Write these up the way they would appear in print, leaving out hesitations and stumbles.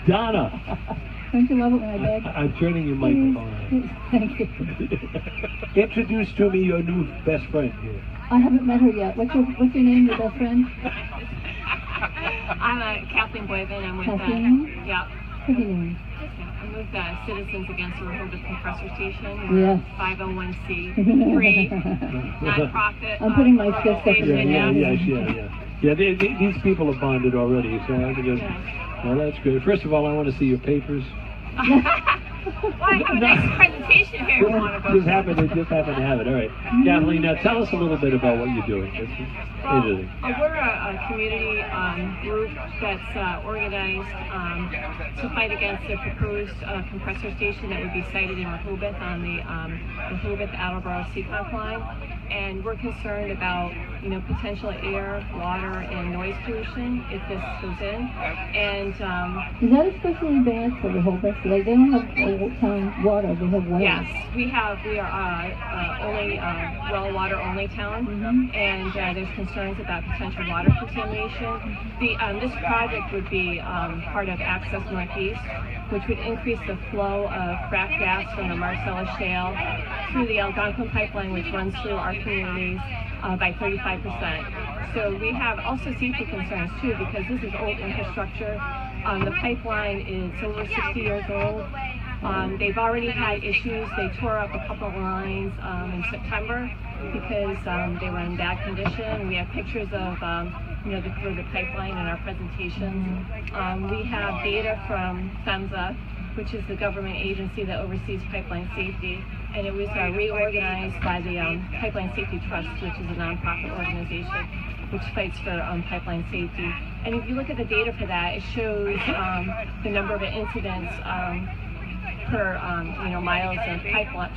Donna. Don't you love it when I beg? I'm turning your microphone on. Thank you. Introduce to me your new best friend here. I haven't met her yet. What's your name, your best friend? I'm Kathleen Boivin. I'm with Kathleen? yeah. Pretty name. I'm with Citizens Against the Rehoboth Compressor Station. Yes. 501c3 nonprofit. I'm putting my fist up in the Yeah. These people are bonded already, so I think well, that's good. First of all, I want to see your papers. Well, I have a nice presentation here. You want to go? Just happen to have it. All right, Kathleen. Now tell us a little bit about what you're doing. We're a community group that's organized to fight against the proposed compressor station that would be sited in Rehoboth on the Rehoboth-Attleboro Seacock line. And we're concerned about, potential air, water, and noise pollution if this goes in. And is that especially bad for Rehoboth? Like, they don't have old town water; they have wells. Yes, we are only well water only town, and there's concerns about potential water contamination. This project would be part of Access Northeast, which would increase the flow of frac gas from the Marcellus Shale through the Algonquin pipeline, which runs through our communities by 35%. So we have also safety concerns too, because this is old infrastructure. The pipeline is over 60 years old. They've already had issues. They tore up a couple of lines in September because they were in bad condition. We have pictures of the pipeline in our presentations. We have data from PHMSA, which is the government agency that oversees pipeline safety, and it was reorganized by the Pipeline Safety Trust, which is a nonprofit organization which fights for pipeline safety. And if you look at the data for that, it shows the number of incidents per miles of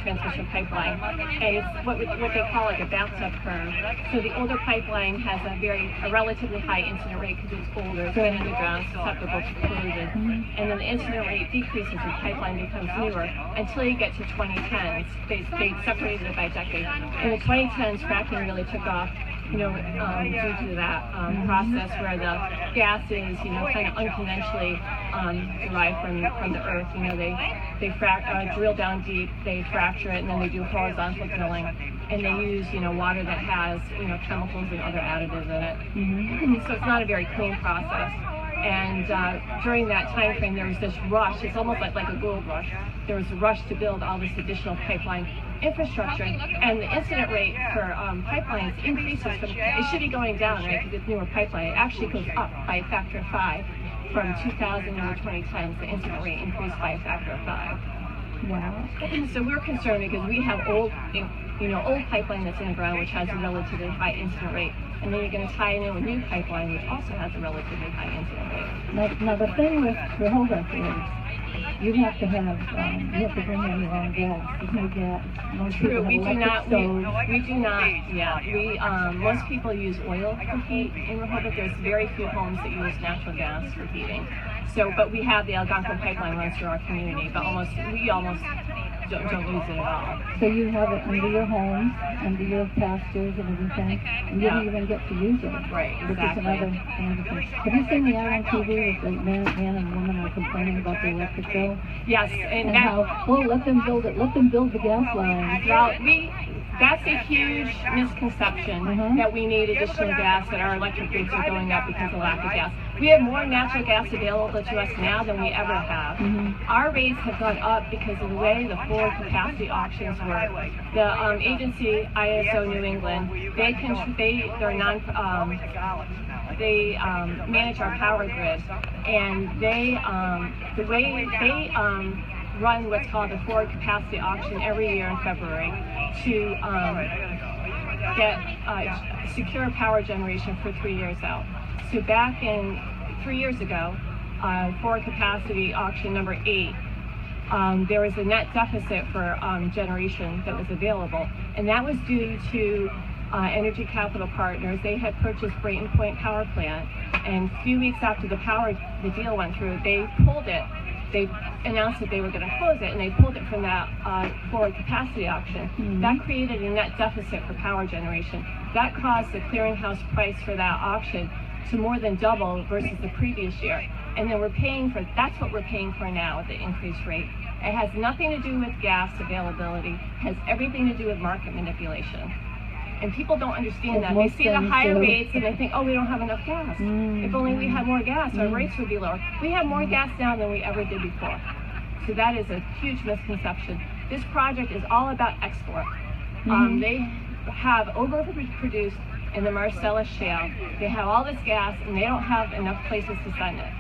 transmission pipeline, and it's what they call like a bathtub curve. So the older pipeline has a relatively high incident rate because it's older, it's been underground, susceptible to corrosion, and then the incident rate decreases as the pipeline becomes newer until you get to 2010s. They separated it by decade. In the 2010s, fracking really took off. Due to that process where the gas is, kind of unconventionally derived from the earth. They drill down deep, they fracture it, and then they do horizontal drilling, and they use, water that has, chemicals and other additives in it. So it's not a very clean process. And during that time frame, there was this rush. It's almost like a gold rush. There was a rush to build all this additional pipeline infrastructure, and the incident rate for pipelines increases. It should be going down, right, because it's newer pipeline. It actually goes up by a factor of 5 from 2000 to the 2010s. The incident rate increased by a factor of 5. Wow. So we're concerned because we have old pipeline that's in the ground, which has a relatively high incident rate, and then you're going to tie in a new pipeline, which also has a relatively high incident rate. Now the thing with Rehoboth is you have to bring in your own gas. There's no gas. True, we do not. Most people use oil for heat in Rehoboth. There's very few homes that use natural gas for heating. But we have the Algonquin pipeline runs through our community, but we almost don't use it at all. So you have it under your homes, under your pastures and everything, and you don't even get to use it. Right, Which is another thing. Have you seen the ad on TV with the man and woman are complaining about the electric bill? Yes, and how, let them build it, let them build the gas lines. Well, that's a huge misconception that we need additional gas, that our electric rates are going up because of lack of gas. We have more natural gas available to us now than we ever have. Our rates have gone up because of the way the forward capacity auctions work. The agency, ISO New England, they manage our power grid, and the way they run what's called a forward capacity auction every year in February to get secure power generation for 3 years out. So back in 3 years ago, forward capacity auction number 8, there was a net deficit for generation that was available, and that was due to Energy Capital Partners. They had purchased Brayton Point Power Plant, and a few weeks after the deal went through, they pulled it. They announced that they were going to close it, and they pulled it from that forward capacity auction. That created a net deficit for power generation. That caused the clearinghouse price for that auction to more than double versus the previous year. And then that's what we're paying for now at the increased rate. It has nothing to do with gas availability, it has everything to do with market manipulation. And people don't understand that. They see the higher rates and they think, oh, we don't have enough gas. If only we had more gas, our rates would be lower. We have more gas now than we ever did before. So that is a huge misconception. This project is all about export. They have overproduced in the Marcellus Shale. They have all this gas and they don't have enough places to send it.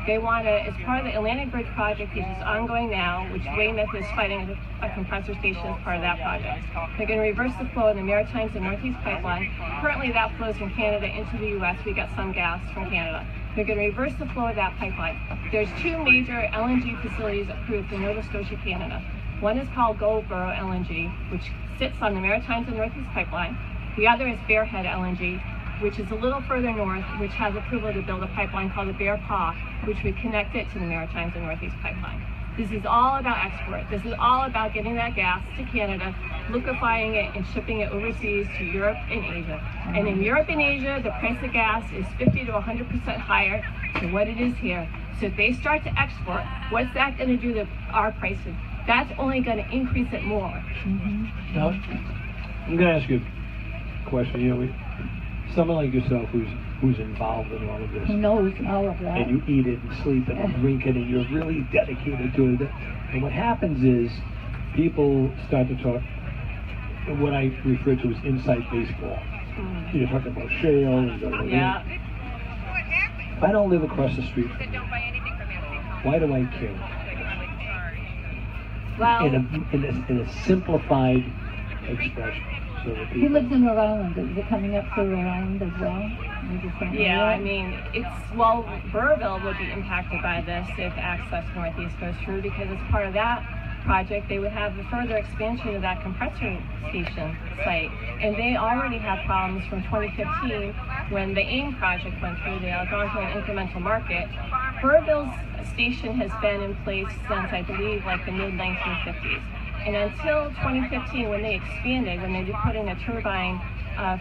They want to, as part of the Atlantic Bridge project, which is ongoing now, which Weymouth is fighting a compressor station as part of that project. They're going to reverse the flow in the Maritimes and Northeast pipeline. Currently that flows from Canada into the U.S. We got some gas from Canada. They're going to reverse the flow of that pipeline. There's two major LNG facilities approved in Nova Scotia, Canada. One is called Attleboro LNG, which sits on the Maritimes and Northeast pipeline. The other is Bearhead LNG, which is a little further north, which has approval to build a pipeline called the Bear Paw, which would connect it to the Maritimes and Northeast pipeline. This is all about export. This is all about getting that gas to Canada, liquefying it, and shipping it overseas to Europe and Asia. And in Europe and Asia, the price of gas is 50 to 100% higher than what it is here. So if they start to export, what's that going to do to our prices? That's only going to increase it more. Now, I'm going to ask you a question. You know, someone like yourself who's involved in all of this, Who knows all of that? and you eat it and sleep it and drink it, and you're really dedicated to it. And what happens is people start to talk what I refer to as inside baseball. You're talking about shale and if I don't live across the street from you, why do I care? Well, in a simplified expression. So that He lives in Rhode Island. Is it coming up through Rhode Island as well? yeah, I mean, Burrville would be impacted by this if Access Northeast goes through, because as part of that project, they would have the further expansion of that compressor station site. And they already had problems from 2015 when the AIM project went through. They had gone to an incremental market. Burrville's station has been in place since, I believe, like the mid-1950s. And until 2015, when they expanded, when they put in a turbine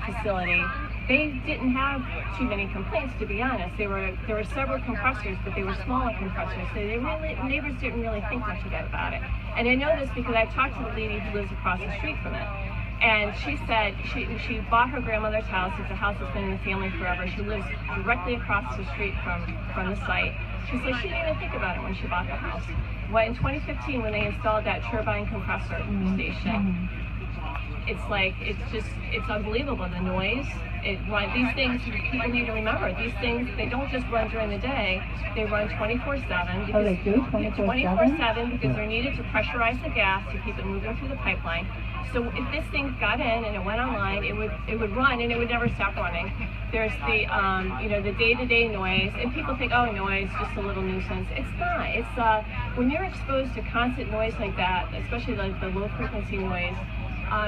facility, they didn't have too many complaints, to be honest. There were several compressors, but they were smaller compressors, so neighbors didn't really think much about it. And I know this because I talked to the lady who lives across the street from it. And she said she bought her grandmother's house. It's a house that's been in the family forever. She lives directly across the street from the site. She said she didn't even think about it when she bought the house. Well, in 2015, when they installed that turbine compressor station, it's unbelievable, the noise. These things, people need to remember, these things, they don't just run during the day, they run 24/7. Oh, they do? 24/7 because they're needed to pressurize the gas to keep it moving through the pipeline. So if this thing got in and it went online, it would run and it would never stop running. There's the the day-to-day noise, and people think, oh, noise, just a little nuisance. It's not. It's when you're exposed to constant noise like that, especially like the low-frequency noise,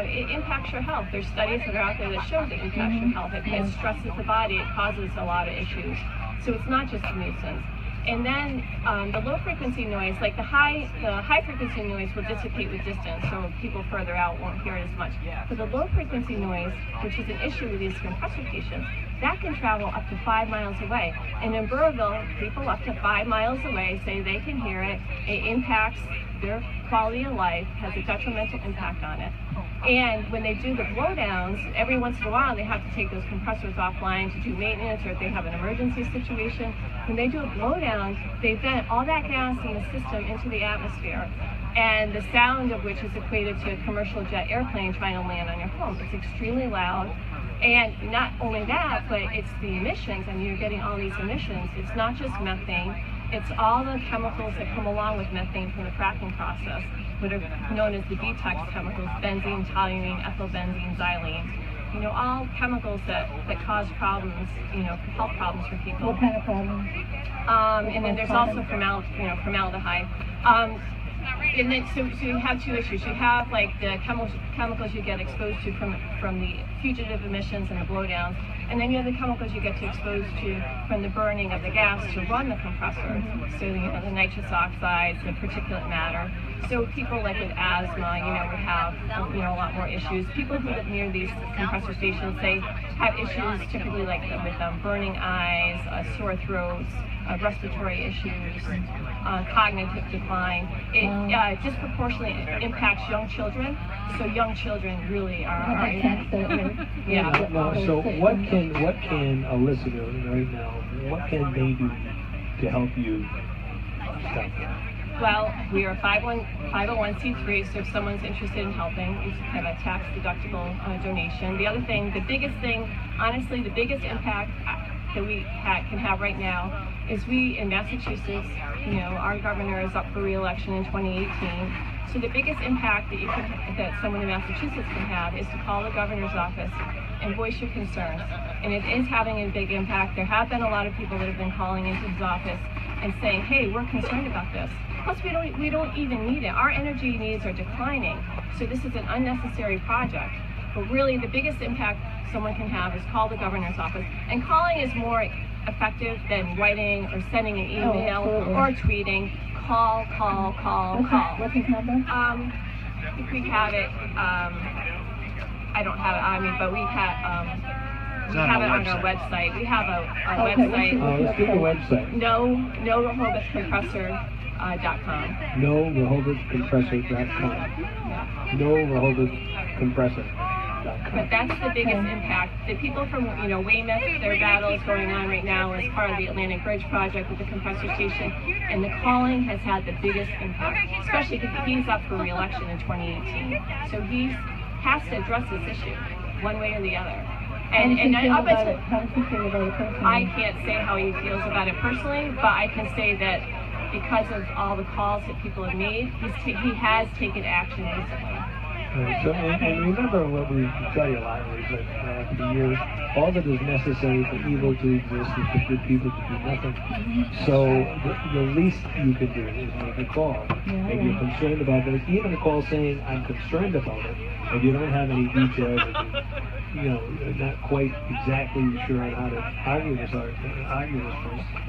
it impacts your health. There's studies that are out there that show that it impacts your health. It stresses the body. It causes a lot of issues. So it's not just a nuisance. And then the low frequency noise, like the high frequency noise will dissipate with distance, so people further out won't hear it as much. But the low frequency noise, which is an issue with these compressor stations, that can travel up to 5 miles away. And in Burrville, people up to 5 miles away say they can hear it. It impacts their quality of life, has a detrimental impact on it. And when they do the blowdowns, every once in a while they have to take those compressors offline to do maintenance, or if they have an emergency situation. When they do a blowdown, they vent all that gas in the system into the atmosphere, and the sound of which is equated to a commercial jet airplane trying to land on your home. It's extremely loud. And not only that, but it's the emissions, and you're getting all these emissions. It's not just methane, it's all the chemicals that come along with methane from the fracking process, what are known as the detox chemicals, benzene, toluene, ethylbenzene, xylene. All chemicals that cause problems, health problems for people. What kind of problems? And then there's also formaldehyde. And then, so you have two issues. You have like the chemicals you get exposed to from the fugitive emissions and the blowdowns, and then you have the chemicals you get exposed to from the burning of the gas to run the compressor. So the nitrous oxides, the particulate matter. So people like with asthma, would have a lot more issues. People who live near these compressor stations, they have issues typically like with burning eyes, sore throats, respiratory issues, cognitive decline. It disproportionately impacts young children. So young children really are yeah. Now, so what can a listener right now, what can they do to help you stop that? Well, we are 501c3, so if someone's interested in helping, you have a tax-deductible donation. The other thing, the biggest thing, honestly, the biggest impact that we can have right now is we in Massachusetts, you know, our governor is up for re-election in 2018. So the biggest impact that someone in Massachusetts can have is to call the governor's office and voice your concerns. And it is having a big impact. There have been a lot of people that have been calling into his office and saying, hey, we're concerned about this. Plus, we don't even need it. Our energy needs are declining, so this is an unnecessary project. But really, the biggest impact someone can have is call the governor's office. And calling is more effective than writing or sending an email or tweeting. Call. What's his number? If we have it, I don't have it on me, but we have it on our website. We have our website. Let's do the website. No Rehoboth Compressor. .com. No RehobothCompressor.com. No RehobothCompressor.com. But that's the biggest impact. The people from Weymouth, their battle is going on right now as part of the Atlantic Bridge project with the compressor station, and the calling has had the biggest impact, especially because he's up for re-election in 2018. So he has to address this issue one way or the other. How does he feel about it personally? I can't say how he feels about it personally, but I can say that because of all the calls that people have made, he has taken action recently. Right, so, and remember what we tell you a lot is that for the years, all that is necessary for evil to exist is for good people to do nothing. So the least you can do is make a call. If you're concerned about this, even a call saying, I'm concerned about it, if you don't have any details, you're not quite exactly sure on how to argue this point,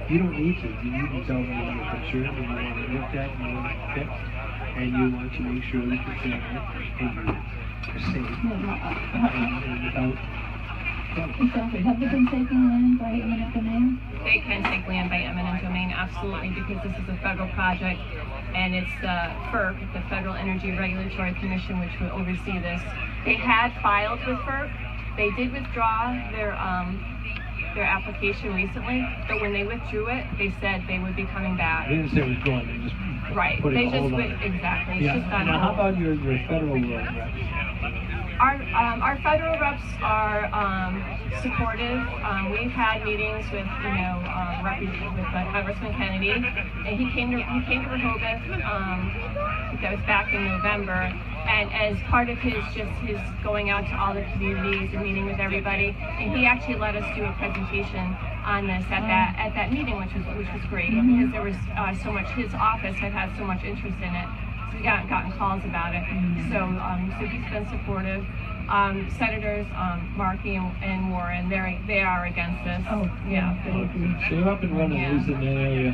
you don't need to. You need to tell them that you're concerned and you want to look at and you want to fix, and you want to make sure that you're doing it and you're safe. And without Exactly. Have they been taking land by eminent domain? They can take land by eminent domain, absolutely, because this is a federal project, and it's FERC, the Federal Energy Regulatory Commission, which will oversee this. They had filed with FERC. They did withdraw their application recently, but when they withdrew it, they said they would be coming back. They didn't say withdrawing, they just put They a just hold on it. exactly. Yeah. It's just on Now, how hold. about your federal reps? Our federal reps are supportive. We've had meetings with Congressman Kennedy, and he came to Rehoboth. That was back in November. And as part of his going out to all the communities and meeting with everybody, and he actually let us do a presentation on this at that meeting, which was great, because there was so much. His office had so much interest in it. So we gotten calls about it. So he's been supportive. Senators Markey and Warren, they are against this. Oh, yeah. So you're up and running, at least in that area.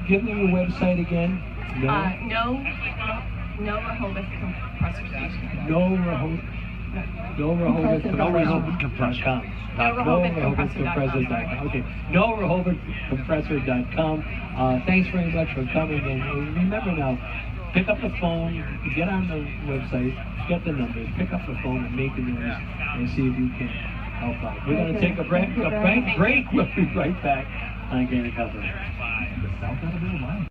Give me your website again. No Rehoboth Compressor Station. No Rehoboth Compressor.com. Okay. No RehobothCompressor.com. Thanks very much for coming, and remember now, pick up the phone, get on the website, get the numbers, pick up the phone and make the noise and see if you can help out. We're going to take a break. We'll be right back on Kathleen Boivin.